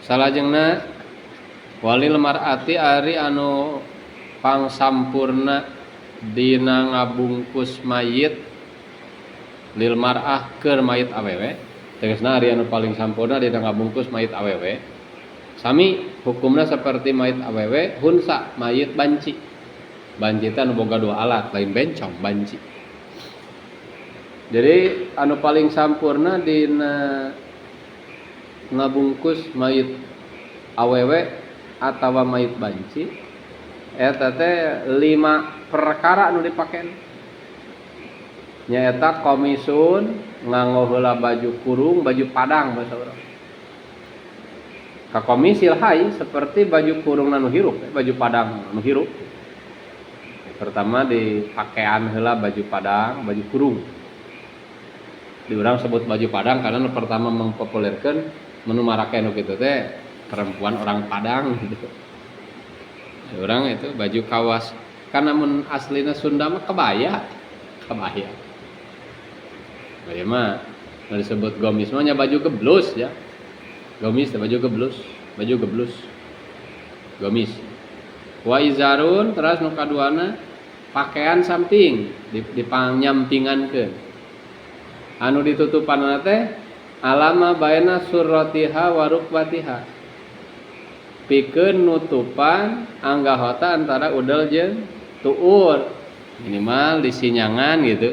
Salajengna walil mar'ati ari anu pangsampurna dina ngabungkus mayit lil mar'ah keur mayit awewe. Tegasna ari anu paling sampurna dina ngabungkus mayit awewe. Sami hukumna seperti mayit awewe hunsa mayit banci. Banci teh anu boga dua alat, lain bencong banci. Jadi anu paling sampurna dina ngabungkus mayit awewe atawa mayit banci eta teh 5 perkara anu dipaken. Nyaeta komisun nganggo heula baju kurung, baju padang basa urang. Ka komisil hai seperti baju kurung anu hirup, baju padang anu hirup. Pertama di pakaian heula baju padang, baju kurung. Di urang sebut baju padang karena nu pertama mempopulerkeun menu marake nu kitu teh perempuan orang Padang gitu. Di urang itu baju kawas. Karena mun aslina Sunda mah kebaya. Kebaya mah disebut gomis mah nya baju geblus ya. Gomis teh baju geblus, gomis. Wa izarun terus nu kaduana pakaian samping dipanyampingankeun. Anu ditutupanna teh alama baina surratiha wa rukbatiha. Pikeun nutupan anggahota antara udel jeung tuur. Minimal disinyangan gitu.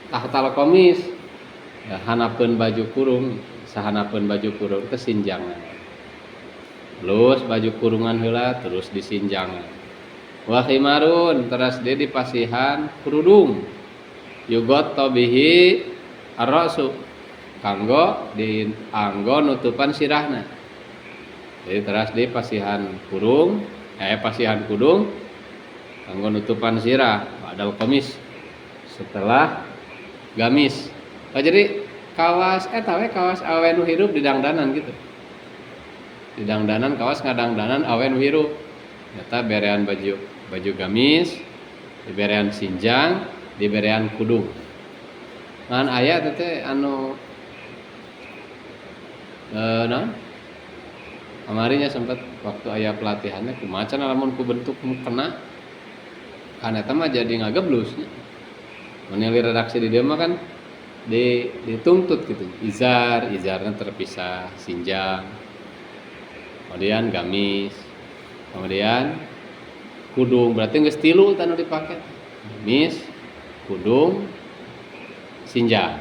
Tahtal komis ya, hanapeun baju kurung, sahanapeun baju kurung teh sinjangan. Terus baju kurungan heula terus disinjangan. Wa khimarun teras dia dipasihan kerudung. Yugot tobihi ar-ra'su kanggo dianggo nutupan sirahna. Jadi teras dipasihan kurung, pasihan kudung kanggo nutupan sirah badal komis setelah gamis. Oh, jadi kawas eta we kawas awe nu hirup didangdanan gitu. Didangdanan kawas ngadangdanan awe nu hirup. Eta berean baju gamis, diberean sinjang, diberean kudung. Ngan aya teh anu naon? Kamarinya sempat waktu aya pelatihannya kumaha can lamun ku bentuk mukena kan eta mah jadi ngageblus nya. Menilai redaksi di dia mah kan dituntut gitu. Izarnya terpisah, sinjang. Kemudian gamis. Kemudian kudung, berarti geus 3 tanu dipake. Gamis, kudung, sinjang.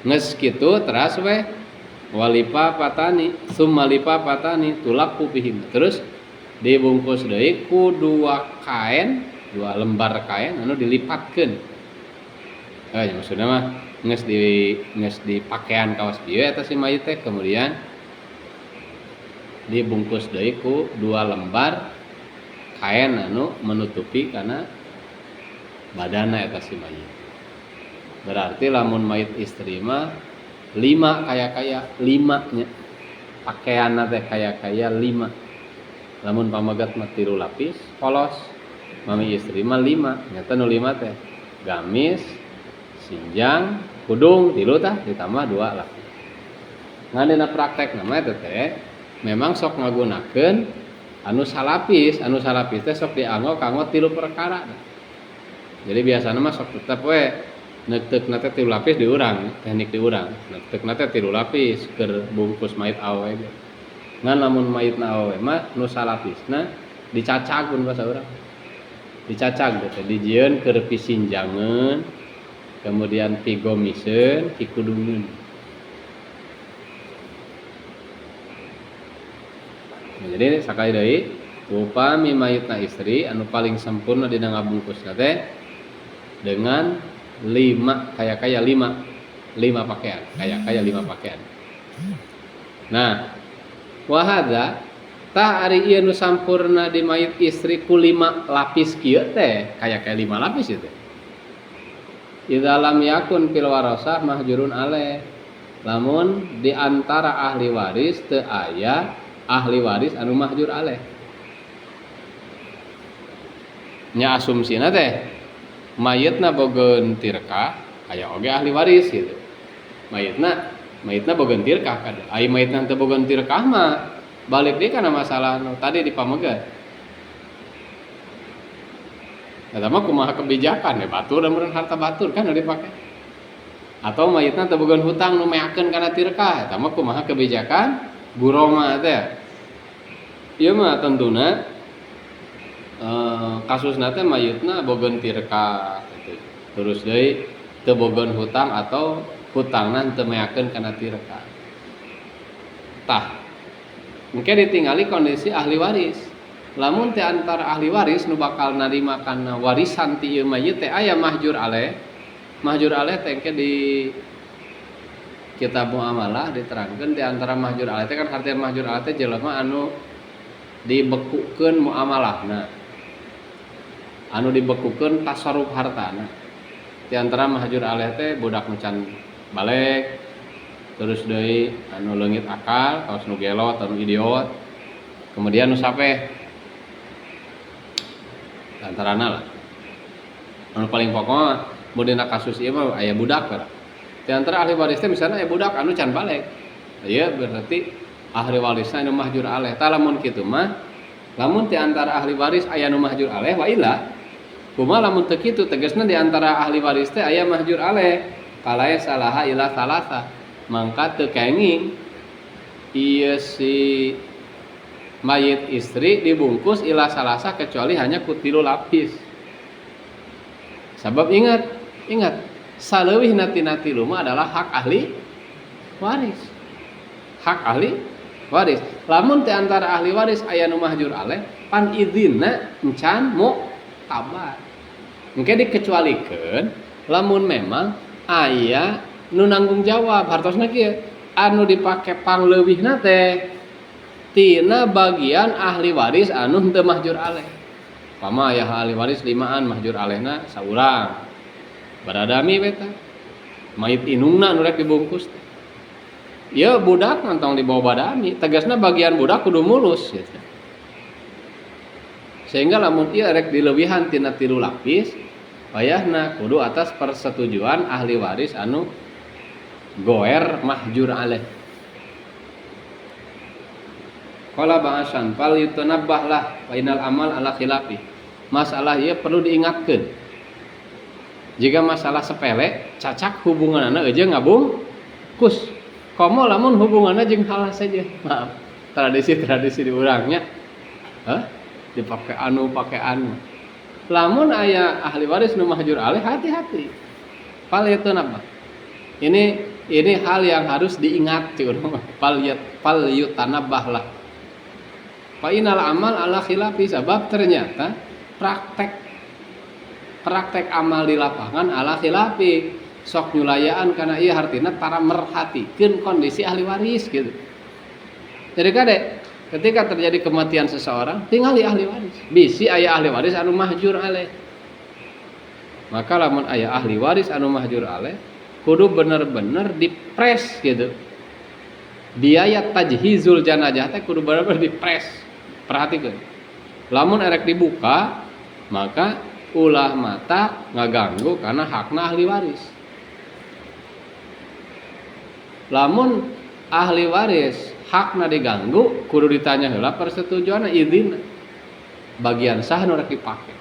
Geus kitu teras we walipa patani, sumalipa patani tulak pupihim. Terus dibungkus deui ku 2 kain, 2 lembar kain anu dilipatkeun. Maksudnya mah nges di pakaian kawas bieu eta si mayit teh kemudian dibungkus deui ku 2 lembar kain anu menutupi kana badanna eta si mayit. Berarti lamun mayit istri mah 5 kaya 5 nya. Pakaianna teh kaya 5. Lamun pamagat mah 3 lapis polos. Mami istri mah 5. Nyata nu 5 teh gamis, sinjang, kudung 3 tah ditambah 2 lapis. Ngan praktek nama eta teh memang sok ngagunakeun anu salapis teh sok dianggo kanggo 3 perkara. Jadi biasana mah sok tetep we neuteukna teh 3 lapis di urang, teknik di urang. Neuteukna teh 3 lapis keur bungkus mayit awewe. Ngan lamun mayitna awewe mah nu salapisna dicacagun basa urang. Dicacag teh dijieun keur pisinjangeun, kemudian pigomiseun, pikudungeun. Nah, jadi sakali deui upami mayitna istri anu paling sempurna dina ngabungkusna teh dengan 5 kaya 5 pakaian, kaya 5 pakaian. Nah, wahada tah ari ieu nu sampurna di mayit istri ku 5 lapis kieu teh kaya 5 lapis ieu teh. Idza lam yakun fil warasah mahjurun alaih. Lamun di antara ahli waris teu aya ahli waris anu mahjur alaih. Nya asumsina teh mayitna bogeun tirkah aya oge ahli waris gitu. Mayitna mayitna bogeun tirkah kada. Ai mayitna teu bogeun tirkah mah balik deui kana masalah nu tadi dipamegat. Eta mah kumaha kebijakan ya batur dan meureun harta batur kan dipake. Atau mayitna teu bogeun hutang nu meakeun kana tirkah, eta mah kumaha kebijakan guroma teh. Ieu mah tentuna kasusna teh mayitna bogeun tirkah gitu. Terus deui teu bogeun hutang atau hutangna teu meakeun kana tirkah. Tah engke ditingali kondisi ahli waris. Lamun teh antara ahli waris nu bakal narima kana warisan ti ieu mayit teh aya mahjur aleh. Mahjur aleh teh engke di kitab muamalah diterangkeun di antara mahjur aleh teh kan harti mahjur aleh teh jelema anu dibekukeun muamalahna. Anu dibekukeun tasarruf hartana. Di antara mahjur aleh teh budak nu can balek, terus deui anu leungit akal, kaos nu gelot, anu idiot. Kemudian nu sapeh antarana lah. Anu paling pokok mun dina kasus ieu mah aya budak bara. Di antara ahli waris teh misalna aya budak anu can balek. Ieu berarti ahli warisna anu mahjur aleh. Tah lamun kitu mah lamun di antara ahli waris aya nu mahjur aleh wa illa kumaha lamun teu kitu tegasna di antara ahli waris teh aya mahjur aleh kalaya salaha ila salasa mangka teu kenging ieu si mayit istri dibungkus ila salasa kecuali hanya ku 3 lapis. Sabab ingat saleuwihna tina 3 mah adalah hak ahli waris. Hak ahli waris. Lamun teh antara ahli waris aya nu mahjur aleh pan izinna encan mu'tabar. Engke dikecualikeun lamun memang aya nu nanggung jawab hartosna kieu anu dipake pangleuwihna teh tina bagian ahli waris anu henteu mahjur aleh. Pama aya ahli waris 5an mahjur alehna saurang. Baradami beta. Mayit inungna anu rek dibungkus. Ieu budak mantong dibawa badami, tegasna bagian budak kudu mulus gitu. Sehingga lamun ieu rek dileuwihan tina 3 lapis, wayahna kudu atas persetujuan ahli waris anu goer mahjur aleh. Qala ba'asan fal yutanabbah lah wa inal amal ala khilafi. Masalah ieu perlu diingatkeun. Jika masalah sepele, cacak hubunganna eueuh ngabungkus. Komo lamun hubunganna jeung hal saja. Maaf, tradisi di urangnya. Dipake anu pake anu. Lamun aya ahli waris nu mahjur aleh hati-hati. Fal yutanabbah. Ini hal yang harus diingat ti urang. Fal yutanabbah lah. Fa inal amal ala khilafi sabab ternyata praktek amal di lapangan ala khilafi sok nyulayaan kana ieu hartina tara merhatikeun kondisi ahli waris gitu. Jadi kade ketika terjadi kematian seseorang tingali ahli waris. Bisi aya ahli waris anu mahjur aleh. Maka lamun aya ahli waris anu mahjur aleh kudu bener-bener dipres gitu. Biaya tajhizul janazah teh kudu bener-bener dipres. Perhatikeun. Lamun erek dibuka, maka ulah mata ngaganggu karena hakna ahli waris. Lamun ahli waris hakna diganggu, kudu ditanya heula persetujuanna izin. Bagian sah nu rek dipake.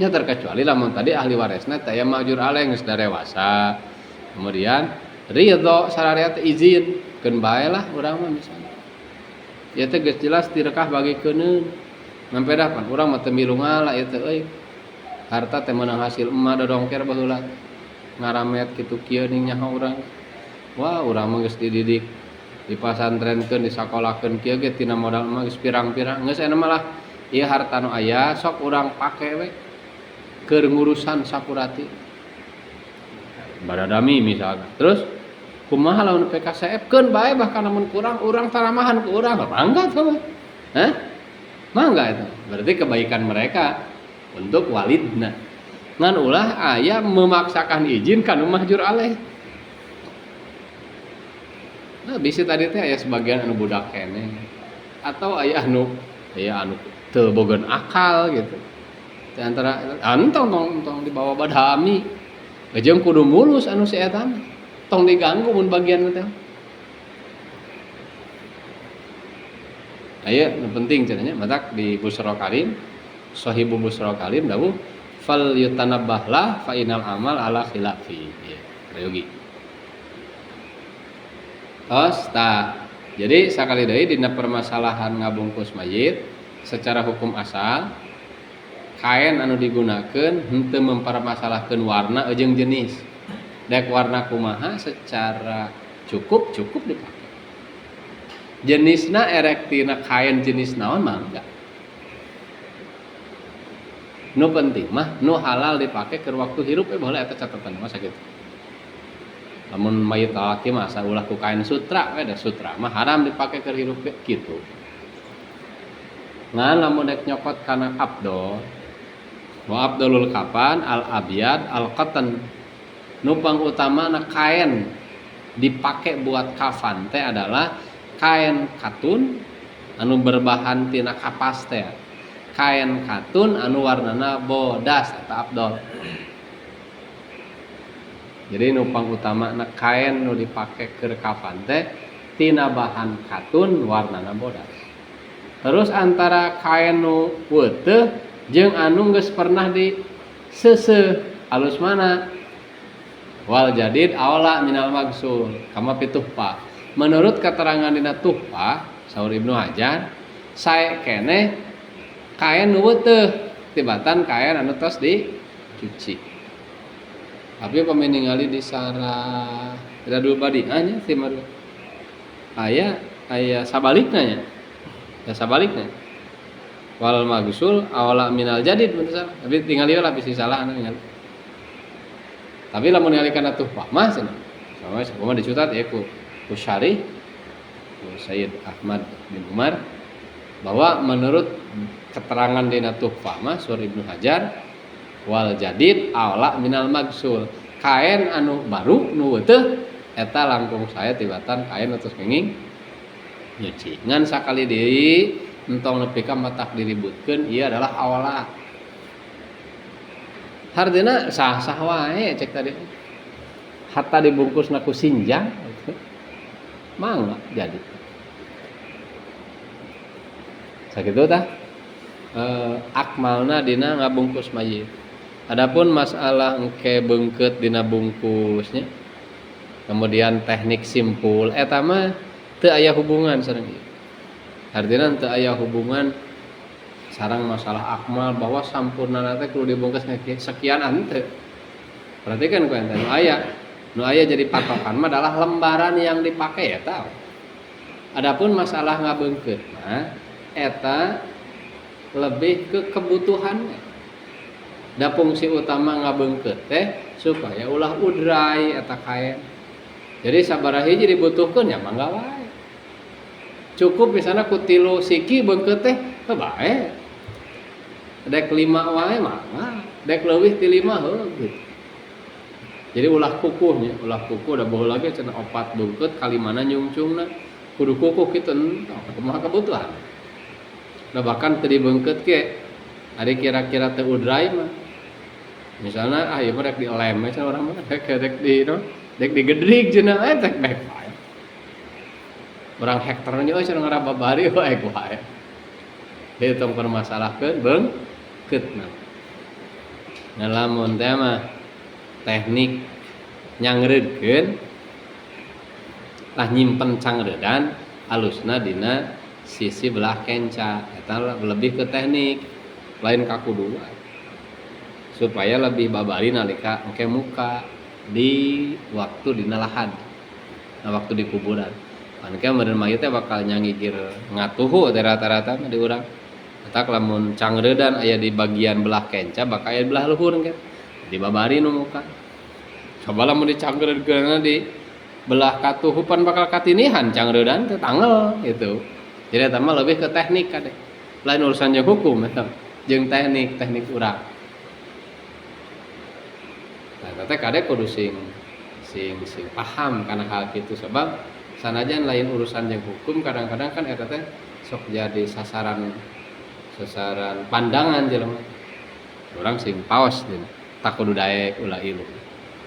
Nya terkecuali lamun tadi ahli warisna teh aya mahjur aleh geus dewasa. Kemudian ridho sararea teh izin, keun bae lah urang mah misalnya. Ya teh geus jelas tirkah bagikeun. Mampedah pan urang mah teu milu ngala ieu teh euy. Harta teh meunang hasil emah dodongker baheula. Ngaramet kitu kieu ning nyaho urang. Wah, urang mah geus dididik di pasantrenkeun, disakolahkeun kieu ge tina modal mah geus pirang-pirang. Geus aya mah lah ieu harta nu aya sok urang pake we keur ngurusan sakurati. Baradami misalnya. Terus kumaha lamun PKSF keun bae bahkan lamun kurang urang taramahan ku urang mangga tuh. Mangga itu. Berarti kebaikan mereka untuk walidna. Ngan ulah aya memaksakan izin kanu mahjur aleh. Nah, bisi tadi teh aya sebagian anu budak keneh atau aya anu teu bogeun akal gitu. Di antara tong dibawa badami. Jeung kudu mulus anu si eta. tong diganggu mun bagian teh. Aya nu penting cenanya matak di Busra Karim, Sahibu Busra Karim dawuh fal yutanabbahlah fa inal amal ala khilafi. Ya, kayogi. Tos tah. Jadi sakali deui dina permasalahan ngabungkus mayit secara hukum asal kain anu digunakeun henteu mempermasalahkeun warna jeung jenis. Dek warna kumaha secara cukup dipakai. Jenisna erek tina kain jenis naon mah enggak. Nu penting mah nu halal dipake keur waktu hirup boleh eta catatan mah sakitu. Lamun mayit lalaki mah asa ulah ku kain sutra we da sutra mah haram dipake keur hirup kitu. Ngan lamun dek nyokot kana abdol wa abdulul kafan al abyad al qatan nu pangutamana kain dipake buat kafan teh adalah kain katun anu berbahan tina kapas teh. Kain katun anu warnana bodas eta abdol. Jadi nu pangutamana kain nu dipake keur kafan teh tina bahan katun warnana bodas. Terus antara kain nu weuteuh jeung anu geus pernah diseuseuh alus mana? Wal jadid awla minal magsul kama pituhpa. Menurut keterangan dina tuhpa saur Ibnu Hajar sae keneh kain nu weuteuh tibatan kain anu tos dicuci. Tapi pamain ningali di sarah Radul Badi'ah nya ti mah aya sabalikna nya. Ya sabalikna. Wal magsul awla minal jadid bener salah. Tapi tingali lah bisi salah anu ningali. Tapi lamun ningali kana tuhpa mah cenah. Sama dicutat ya ku Syarih Sayyid Ahmad bin Umar bahwa menurut keterangan dina tuhfa mah sur Ibnu Hajar wal jadid awla minal magsul kain anu baru nu weuteuh eta langkung saya tibatan kain atus kenging nyuci ngan sakali deui entong nepi ka matak diributkeun ieu adalah awla hardina sah-sah wae cek tadi hatta dibungkusna ku sinjang mangga jadi sakitu tah akmalna dina ngabungkus mayit. Adapun masalah engke beungkeut dina bungkusnya kemudian teknik simpul eta mah teu aya hubungan sareng ieu. Artina teu aya hubungan sareng masalah akmal bahwa sampurnana teh kudu dibungkus sekian henteu. Perhatikan ku ente nu aya jadi patokan mah adalah lembaran yang dipakai eta. Adapun masalah ngabeungkeut mah eta lebih ke kebutuhannya. Da fungsi utama ngabeungkeut teh supaya ulah udrai eta kain. Jadi sabaraha hiji dibutuhkeun nya mangga wae. Cukup misalna ku 3 siki beungkeut teh bae. Dek 5 wae mangga, dek leuwih ti 5 heuh gitu. Jadi ulah kukuhnya, ulah kukuh da baheula lagi cenah 4 beungkeut kalimana nyungcungna kudu kukuh kitu kumaha kebutuhan. Da bahkan teu dibeungkeut ge ari kira-kira teu udrai mah. Misalna ieu mah rek dilem we cenah urang mah rek digedrig cenah tek bae. Urang hektarnya cenah ngarababari wae wae. Ieu tong permasalahkeun beungkeutna. Nah lamun teh mah teknik nyangreudkeun lah nyimpen cangredan alusna dina sisi belah kenca eta lebih ke teknik lain kakudu supaya lebih babari nalika engke muka di waktu dina lahad nah waktu di kuburan engke meureun mayit teh bakal nyangigir ngatuhu teh rata-rata di urang eta lamun cangredan aya di bagian belah kenca bakal aya belah luhur engke dibabari nu muka coba lamun dicangreudkeunna di belah katuhupan bakal katinihan cangredan teh tangel gitu. Jadi eta mah lebih ke teknik kade. Lain urusan jeung hukum eta jeung teknik urang. Nah, teh kade kudu sing paham kana hal kitu sebab sanajan lain urusan jeung hukum kadang-kadang kan eta teh sok jadi sasaran pandangan jelema. Urang sing paos deui tak kudu daek ulah ilu.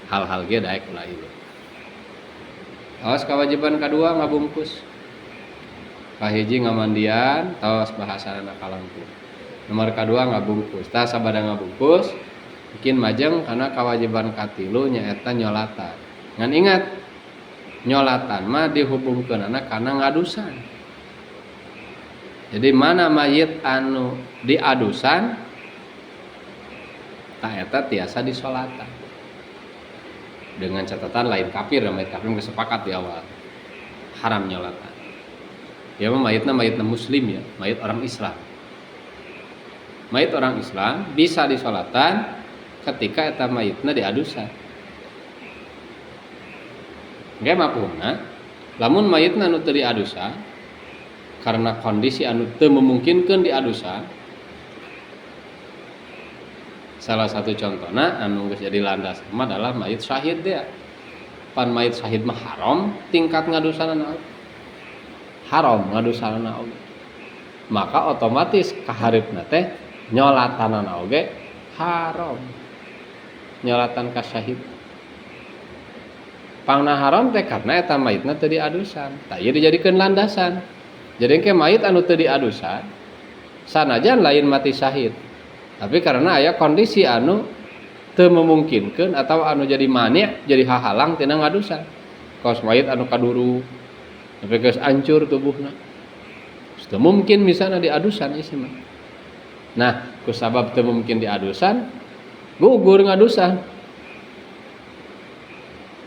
Hal-hal ge daek ulah ilu. Awas kewajiban kedua ngabungkus. Kahiji ngamandian, tos bahasana kalangku. Nomor kedua ngabungkus. Tah sabada ngabungkus, bikin majeng karena kewajiban katilu nyaeta nyolatan. Ngan ingat, nyolatan mah dihubungkeun karena ngadusan. Jadi mana mayit anu diadusan, tak eta tiasa disolatan. Dengan catatan lain kafir, mayit kafir sepakat di awal haram nyolatan. Ya mayitna muslim ya, mayit orang Islam. Mayit orang Islam bisa disolatan ketika eta mayitna diadusan. Nggak mapuna, lamun mayitna anu teu diadusan karena kondisi anu teu memungkinkeun diadusan. Salah satu contohna anu geus jadi landas adalah mayit syahid dia. Pan mayit syahid mah haram tingkat ngadusanana. Haram ngadusanana oge. Maka otomatis kaharepna teh nyolatanana oge haram. Nyolatan ka syahid. Pangna haram teh karena eta mayitna teu diadusan. Tah ieu dijadikeun landasan. Jadi ke mayit anu teu diadusan sanajan lain mati syahid. Tapi karena aya kondisi anu teu memungkinkeun atau anu jadi mani' jadi hahalang tina ngadusan. Kaos mayit anu kaduru tapi geus hancur tubuhna. Teu mungkin misalna diadusan ieu mah. Nah, ku sabab teu mungkin diadusan, gugur ngadusan.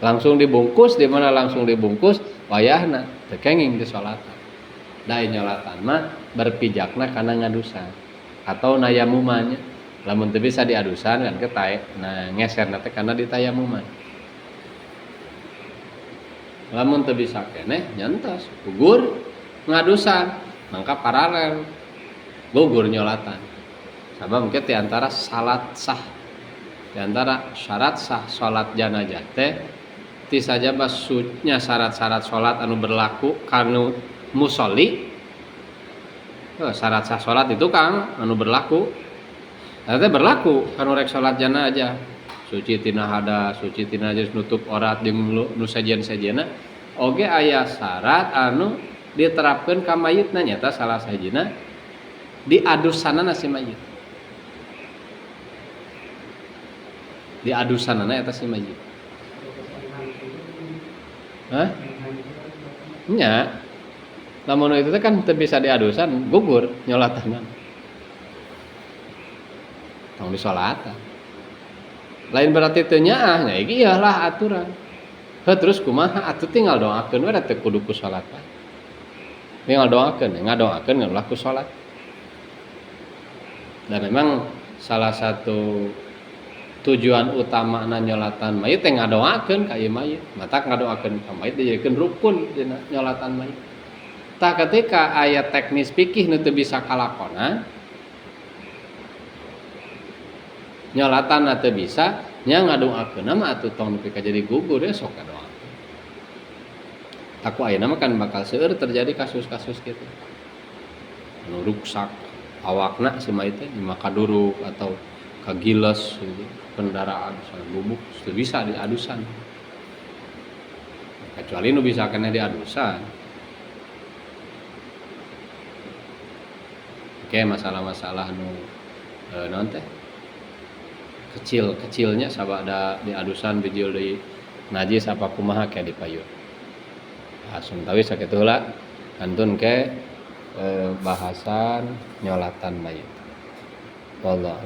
Langsung dibungkus, di mana langsung dibungkus wayahna teu kenging disolatan. Da nyolatan mah berpijakna kana ngadusan atau nayamumannya. Lamun teu bisa diadusan kan ketae, nah ngeserna teh kana ditayamuman. Lamun teu bisa keneh nyentos gugur ngadusan, mangka paralel gugur nyolatan. Sabab mungkin di antara salat sah, di antara syarat sah salat janazah teh ti saja basutnya syarat-syarat salat anu berlaku kanu musolli. Syarat sah salat itu Kang anu berlaku. Eta berlaku kanu rek salat janazah. Suci tina hadas, suci tina najis, nutup aurat jeung nu sajian-sajiana. Oge aya syarat anu diterapkeun ka mayitna nyata salah sahijina diadusanana si mayit. Diadusanana eta si mayit. Hah? Nya. Lamun itu kan teu bisa diadusan, gugur nyolatanan. Tong disolatan. Lain berarti teu nyaah, nya iki iyalah aturan. Terus kumaha atuh tinggal doakeun we teh kudu ku salat. Tinggal doakeun, ngadoakeun ulah ku salat. Dan memang salah satu tujuan utama nyolatan mayit teh ngadoakeun ka ieu mayit. Mata ngadoakeun ka mayit dijadikeun rukun dina nyolatan mayit. Tah ketika aya teknis fikih nu teu bisa kalakonan, nyolatan teu bisa, nya ngadoakeun mah atuh tong nepi ka jadi gugur ya sok ngadoakeun. Taku ayeuna mah kan bakal seueur terjadi kasus-kasus kitu. Anu ruksak awakna si mayit teh maka duruk atau kagiles gitu. Kendaraan misalnya bubuk teu bisa diadusan. Kecuali nu bisa kena diadusan. Oke, masalah-masalah nu naon teh kecil-kecilnya sabada diadusan bijil deui najis apa kumaha kayak dipayun. Asum tawi sakitu heula kantun ke bahasan nyolatan mayit. Wallah.